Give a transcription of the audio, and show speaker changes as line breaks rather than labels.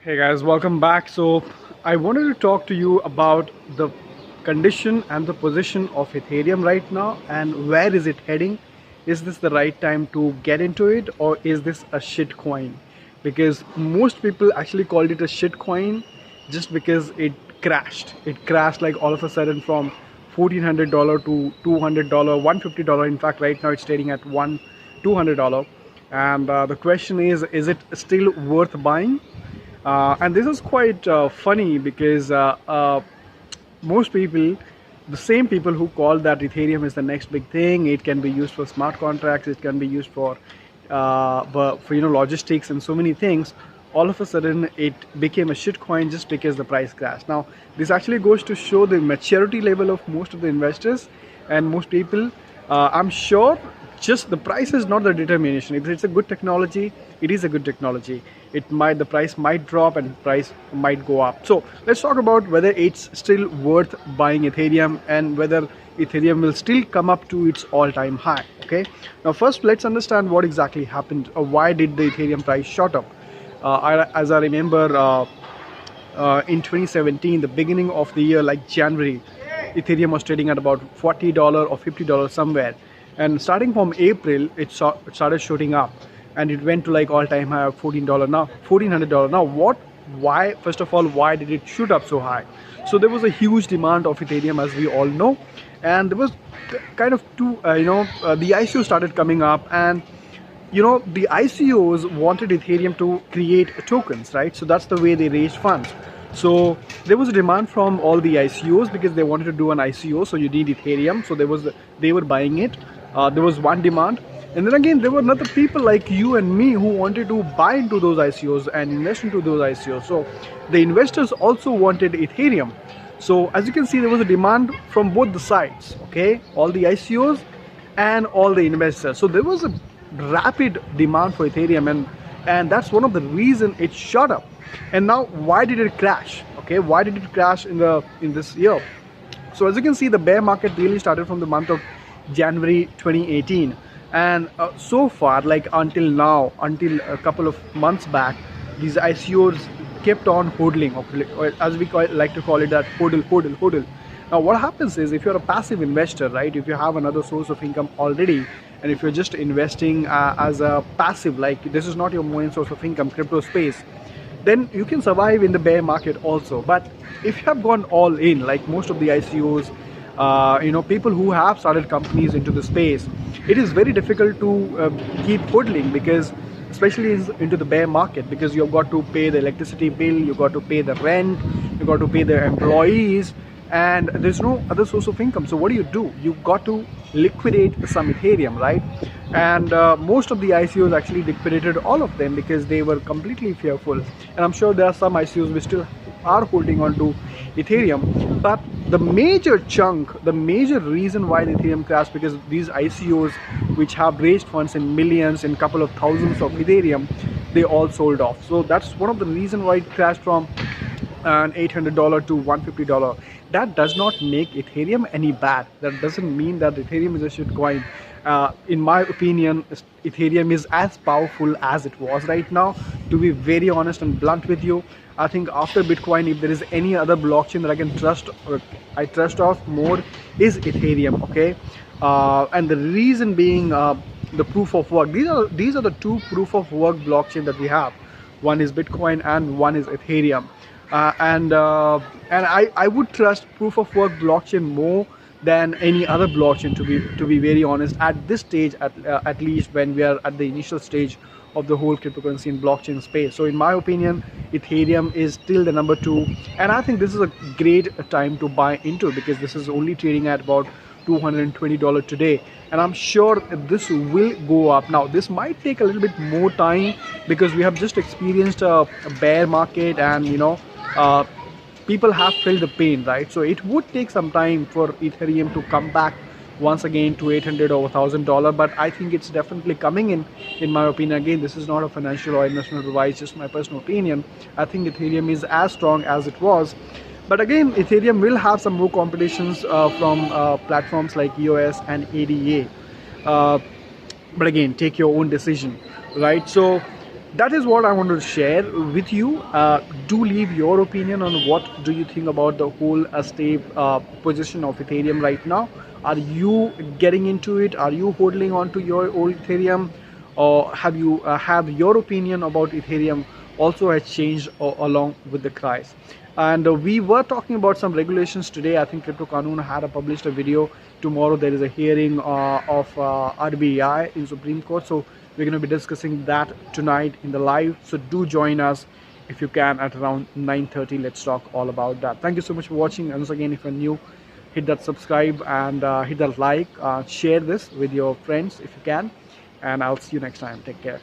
Hey guys, welcome back. So I wanted to talk to you about the condition and the position of Ethereum right now and where is it heading. Is this the right time to get into it, or is this a shit coin? Because most people actually called it a shit coin just because it crashed. It crashed like all of a sudden from $1,400 to $200, $150. In fact, right now it's trading at $200. And the question is it still worth buying? And this is quite funny because most people, the same people who call that Ethereum is the next big thing, it can be used for smart contracts, it can be used for logistics and so many things. All of a sudden, it became a shit coin just because the price crashed. Now, this actually goes to show the maturity level of most of the investors and most people. I'm sure just the price is not the determination. If it's a good technology, it is a good technology. The price might drop and price might go up. So let's talk about whether it's still worth buying Ethereum and whether Ethereum will still come up to its all-time high. Okay, now first let's understand what exactly happened. Why did the Ethereum price shot up? As I remember, in 2017, the beginning of the year, like January, Ethereum was trading at about $40 or $50 somewhere, and starting from April it started shooting up and it went to like all-time high of $14 now, $1,400 now. Why, first of all, why did it shoot up so high? So there was a huge demand of Ethereum, as we all know, and there was kind of the ICO started coming up, and the ICOs wanted Ethereum to create tokens, right? So that's the way they raised funds. So there was a demand from all the ICOs because they wanted to do an ICO, so you need Ethereum. So they were buying it. There was one demand, and then again there were other people like you and me who wanted to buy into those ICOs and invest into those ICOs. So the investors also wanted Ethereum. So as you can see, there was a demand from both the sides. Okay, all the ICOs and all the investors. So there was a rapid demand for Ethereum, and that's one of the reason it shot up. And now, why did it crash? Okay, why did it crash in this year? So as you can see, the bear market really started from the month of January 2018, and so far, like until now, until a couple of months back, these ICOs kept on hodling, or as we like to call it, that hodl. Now what happens is, if you're a passive investor, right, if you have another source of income already, and if you're just investing as a passive, like this is not your main source of income, crypto space, then you can survive in the bear market also. But if you have gone all in, like most of the ICOs, people who have started companies into the space, it is very difficult to keep hodling, because especially into the bear market, because you've got to pay the electricity bill, you've got to pay the rent, you've got to pay the employees, and there's no other source of income. So what do? You've got to liquidate some Ethereum, right? And most of the ICOs actually liquidated all of them because they were completely fearful. And I'm sure there are some ICOs which still are holding on to Ethereum. But the major reason why the Ethereum crashed, because these ICOs which have raised funds in millions and couple of thousands of Ethereum, they all sold off. So that's one of the reasons why it crashed from an $800 to $150. That does not make Ethereum any bad. That doesn't mean that Ethereum is a shit coin. In my opinion, Ethereum is as powerful as it was right now. To be very honest and blunt with you, I think after Bitcoin, if there is any other blockchain that I can trust, or I trust of more, is Ethereum. Okay, and the reason being the proof of work. These are the two proof of work blockchain that we have. One is Bitcoin and one is Ethereum. And I would trust proof of work blockchain more than any other blockchain, to be very honest, at this stage, at least when we are at the initial stage of the whole cryptocurrency and blockchain space. So in my opinion, Ethereum is still the number two, and I think this is a great time to buy into, because this is only trading at about $220 today, and I'm sure this will go up. Now this might take a little bit more time because we have just experienced a bear market, and people have felt the pain, right? So it would take some time for Ethereum to come back once again to $800 or $1,000, but I think it's definitely coming in my opinion. Again, this is not a financial or investment advice, just my personal opinion. I think Ethereum is as strong as it was, but again, Ethereum will have some more competitions from platforms like EOS and ADA, but again, take your own decision, right? So that is what I want to share with you. Do leave your opinion on what do you think about the whole stable position of Ethereum right now. Are you getting into it? Are you holding on to your old Ethereum, or have you have your opinion about Ethereum also has changed along with the price? And we were talking about some regulations today. I think Crypto Qanun had published a video. Tomorrow there is a hearing of RBI in Supreme Court. So we're going to be discussing that tonight in the live. So do join us if you can at around 9:30. Let's talk all about that. Thank you so much for watching. And once again, if you're new, hit that subscribe and hit that like. Share this with your friends if you can. And I'll see you next time. Take care.